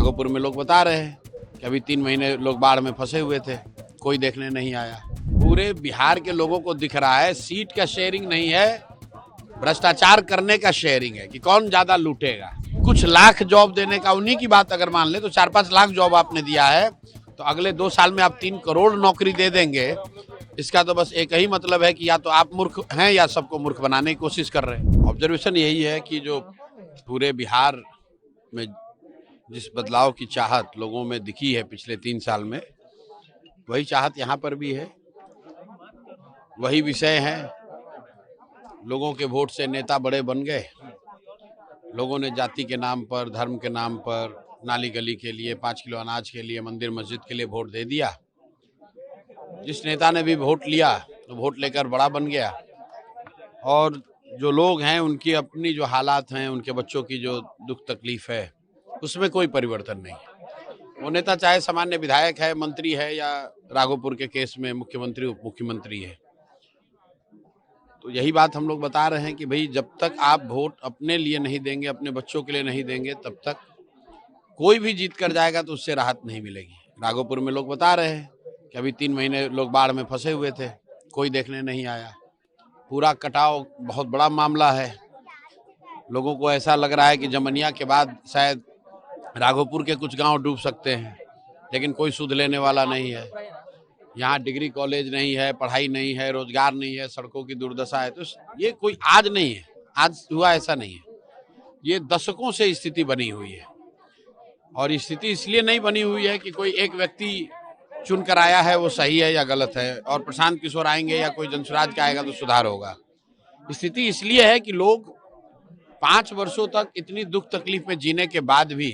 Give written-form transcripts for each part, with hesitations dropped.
राघोपुर में लोग बता रहे हैं कि अभी 3 महीने लोग बाढ़ में फंसे हुए थे, कोई देखने नहीं आया। पूरे बिहार के लोगों को दिख रहा है सीट का शेयरिंग नहीं है, भ्रष्टाचार करने का शेयरिंग है कि कौन ज्यादा लूटेगा। कुछ लाख जॉब देने का, उन्हीं की बात अगर मान ले तो 4-5 लाख जॉब आपने दिया है, तो अगले 2 साल में आप 3 करोड़ नौकरी दे देंगे। इसका तो बस एक ही मतलब है कि या तो आप मूर्ख हैं या सबको मूर्ख बनाने की कोशिश कर रहे हैं। ऑब्जर्वेशन यही है कि जो पूरे बिहार में जिस बदलाव की चाहत लोगों में दिखी है पिछले 3 साल में, वही चाहत यहाँ पर भी है, वही विषय है। लोगों के वोट से नेता बड़े बन गए। लोगों ने जाति के नाम पर, धर्म के नाम पर, नाली गली के लिए, 5 किलो अनाज के लिए, मंदिर मस्जिद के लिए वोट दे दिया। जिस नेता ने भी वोट लिया तो वोट लेकर बड़ा बन गया, और जो लोग हैं उनकी अपनी जो हालात हैं, उनके बच्चों की जो दुख तकलीफ है, उसमें कोई परिवर्तन नहीं है। वो नेता चाहे सामान्य विधायक है, मंत्री है, या राघोपुर के केस में मुख्यमंत्री उप मुख्यमंत्री है। तो यही बात हम लोग बता रहे हैं कि भाई जब तक आप वोट अपने लिए नहीं देंगे, अपने बच्चों के लिए नहीं देंगे, तब तक कोई भी जीत कर जाएगा तो उससे राहत नहीं मिलेगी। राघोपुर में लोग बता रहे हैं कि अभी 3 महीने लोग बाढ़ में फंसे हुए थे, कोई देखने नहीं आया। पूरा कटाव बहुत बड़ा मामला है। लोगों को ऐसा लग रहा है कि जमनिया के बाद शायद राघोपुर के कुछ गांव डूब सकते हैं, लेकिन कोई सुध लेने वाला नहीं है। यहाँ डिग्री कॉलेज नहीं है, पढ़ाई नहीं है, रोजगार नहीं है, सड़कों की दुर्दशा है। तो ये कोई आज नहीं है, आज हुआ ऐसा नहीं है, ये दशकों से स्थिति बनी हुई है। और स्थिति इसलिए नहीं बनी हुई है कि कोई एक व्यक्ति चुन कर आया है वो सही है या गलत है, और प्रशांत किशोर आएंगे या कोई जनसुराज का आएगा तो सुधार होगा। स्थिति इसलिए है कि लोग 5 वर्षों तक इतनी दुख तकलीफ में जीने के बाद भी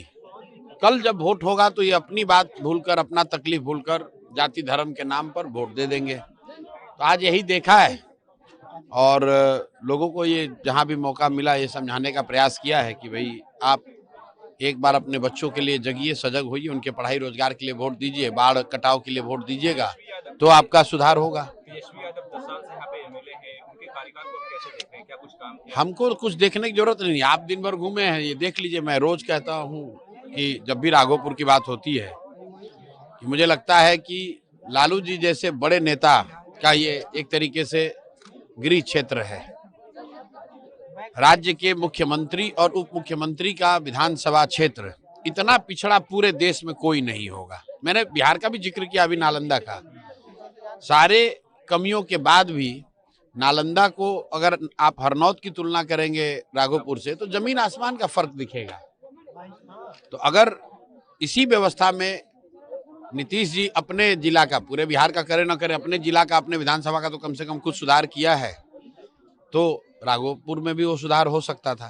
कल जब वोट होगा तो ये अपनी बात भूलकर, अपना तकलीफ भूलकर जाति धर्म के नाम पर वोट दे देंगे। तो आज यही देखा है, और लोगों को ये जहां भी मौका मिला ये समझाने का प्रयास किया है कि भाई आप एक बार अपने बच्चों के लिए जगिए, सजग होइए, उनके पढ़ाई रोजगार के लिए वोट दीजिए, बाढ़ कटाव के लिए वोट दीजिएगा तो आपका सुधार होगा। तेजस्वी यादव 10 साल से यहाँ पे एमएलए हैं, उनके कार्यकाल को आप कैसे देख रहे हैं? क्या कुछ काम किया? हमको कुछ देखने की जरूरत नहीं, आप दिन भर घूमे हैं, ये देख लीजिए। मैं रोज कहता हूँ कि जब भी राघोपुर की बात होती है कि मुझे लगता है कि लालू जी जैसे बड़े नेता का ये एक तरीके से गृह क्षेत्र है। राज्य के मुख्यमंत्री और उप मुख्यमंत्री का विधानसभा क्षेत्र इतना पिछड़ा पूरे देश में कोई नहीं होगा। मैंने बिहार का भी जिक्र किया, अभी नालंदा का। सारे कमियों के बाद भी नालंदा को अगर आप हरनौत की तुलना करेंगे राघोपुर से, तो जमीन आसमान का फर्क दिखेगा। तो अगर इसी व्यवस्था में नीतीश जी अपने जिला का, पूरे बिहार का करे ना करे, अपने जिला का, अपने विधानसभा का तो कम से कम कुछ सुधार किया है, तो राघोपुर में भी वो सुधार हो सकता था।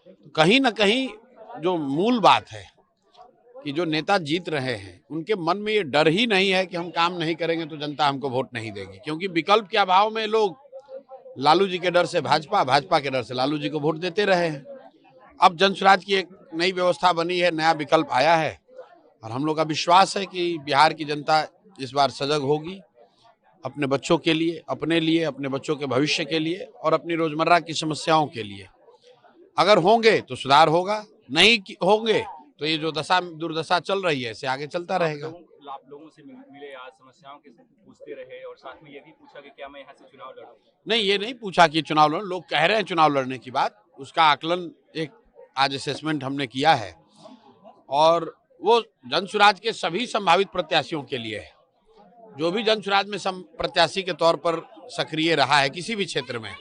तो कहीं ना कहीं जो मूल बात है कि जो नेता जीत रहे हैं उनके मन में ये डर ही नहीं है कि हम काम नहीं करेंगे तो जनता हमको वोट नहीं देगी। क्योंकि विकल्प के अभाव में लोग लालू जी के डर से भाजपा, भाजपा के डर से लालू जी को वोट देते रहे हैं। अब जनसुराज की एक नई व्यवस्था बनी है, नया विकल्प आया है, और हम लोग का विश्वास है कि बिहार की जनता इस बार सजग होगी अपने बच्चों के लिए, अपने लिए, अपने बच्चों के भविष्य के लिए और अपनी रोजमर्रा की समस्याओं के लिए। अगर होंगे तो सुधार होगा, नहीं होंगे तो ये जो दशा दुर्दशा चल रही है इसे आगे चलता रहेगा। आप लोगों से मिले आज, समस्याओं के पूछते रहे, और साथ में ये भी पूछा कि क्या मैं यहाँ से चुनाव लड़ूं? नहीं, ये नहीं पूछा कि चुनाव लड़, लोग कह रहे हैं चुनाव लड़ने की बात, उसका आकलन एक आज असेसमेंट हमने किया है, और वो जनसुराज के सभी संभावित प्रत्याशियों के लिए है। जो भी जनसुराज में प्रत्याशी के तौर पर सक्रिय रहा है किसी भी क्षेत्र में,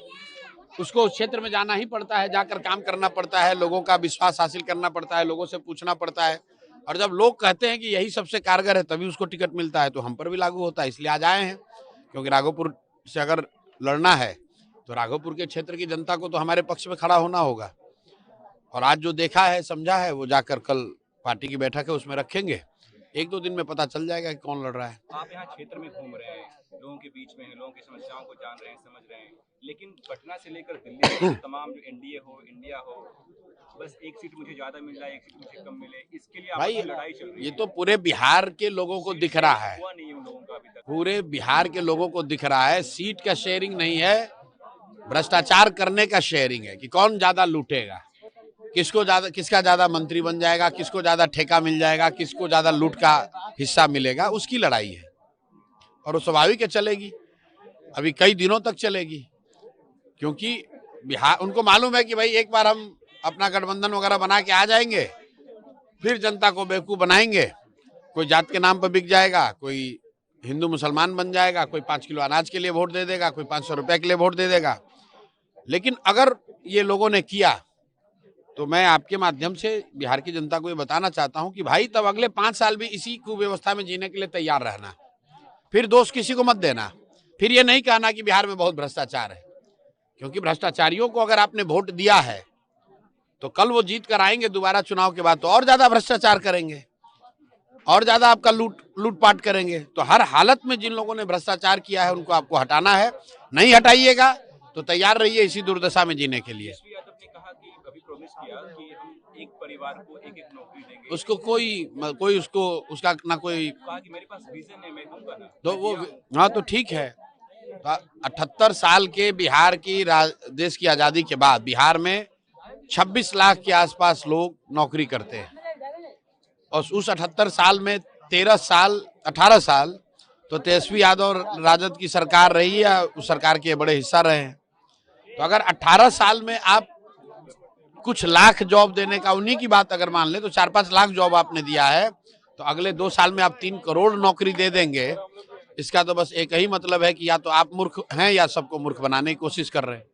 उसको उस क्षेत्र में जाना ही पड़ता है, जाकर काम करना पड़ता है, लोगों का विश्वास हासिल करना पड़ता है, लोगों से पूछना पड़ता है, और जब लोग कहते हैं कि यही सबसे कारगर है तभी उसको टिकट मिलता है, तो हम पर भी लागू होता है। इसलिए आज आए हैं, क्योंकि राघोपुर से अगर लड़ना है तो राघोपुर के क्षेत्र की जनता को तो हमारे पक्ष में खड़ा होना होगा। और आज जो देखा है, समझा है, वो जाकर कल पार्टी की बैठक है उसमें रखेंगे। 1-2 दिन में पता चल जाएगा कि कौन लड़ रहा है। आप यहाँ क्षेत्र में घूम रहे हैं, लोगों के बीच में हैं, लोगों की समस्याओं को जान रहे हैं, समझ रहे हैं, लेकिन पटना से लेकर दिल्ली तक तमाम जो एनडीए हो, इंडिया हो, बस एक सीट मुझे ज्यादा मिल रहा है, एक सीट मुझे कम मिले, इसके लिए भाई लड़ाई चल रही है। ये तो पूरे बिहार के लोगों को दिख रहा है, हुआ नहीं उन लोगों का अभी तक। पूरे बिहार के लोगों को दिख रहा है सीट का शेयरिंग नहीं है, भ्रष्टाचार करने का शेयरिंग है कि कौन ज्यादा लूटेगा। किसका ज्यादा मंत्री बन जाएगा, किसको ज्यादा ठेका मिल जाएगा, किसको ज्यादा लूट का हिस्सा मिलेगा, उसकी लड़ाई है। और वो स्वाभाविक है, चलेगी, अभी कई दिनों तक चलेगी, क्योंकि बिहार, उनको मालूम है कि भाई एक बार हम अपना गठबंधन वगैरह बना के आ जाएंगे, फिर जनता को बेवकूफ बनाएंगे। कोई जात के नाम पर बिक जाएगा, कोई हिंदू मुसलमान बन जाएगा, कोई 5 किलो अनाज के लिए वोट दे देगा, कोई 500 रुपए के लिए वोट दे देगा। लेकिन अगर ये लोगों ने किया तो मैं आपके माध्यम से बिहार की जनता को ये बताना चाहता हूं कि भाई तब अगले 5 साल भी इसी कुव्यवस्था में जीने के लिए तैयार रहना, फिर दोष किसी को मत देना, फिर ये नहीं कहना कि बिहार में बहुत भ्रष्टाचार है, क्योंकि भ्रष्टाचारियों को अगर आपने वोट दिया है तो कल वो जीत कर आएंगे दोबारा चुनाव के बाद तो और ज्यादा भ्रष्टाचार करेंगे, और ज्यादा आपका लूटपाट करेंगे। तो हर हालत में जिन लोगों ने भ्रष्टाचार किया है उनको आपको हटाना है, नहीं हटाइएगा तो तैयार रहिए इसी दुर्दशा में जीने के लिए। यादव ने कहा कि अभी प्रॉमिस किया कि हम एक परिवार को एक एक नौकरी देंगे, उसको कोई उसका ना कोई कहा कि मेरे पास विजन है, मैं दूंगा ना, तो वो, हाँ तो ठीक है। तो 78 साल के बिहार की देश की आजादी के बाद बिहार में 26 लाख के आसपास लोग नौकरी करते हैं, और उस 78 साल में 18 साल तो तेजस्वी यादव और राजद की सरकार रही है, उस सरकार के बड़े हिस्सा रहे हैं। तो अगर 18 साल में आप कुछ लाख जॉब देने का, उन्हीं की बात अगर मान ले तो 4-5 लाख जॉब आपने दिया है, तो अगले 2 साल में आप 3 करोड़ नौकरी दे देंगे। इसका तो बस एक ही मतलब है कि या तो आप मूर्ख हैं या सबको मूर्ख बनाने की कोशिश कर रहे हैं।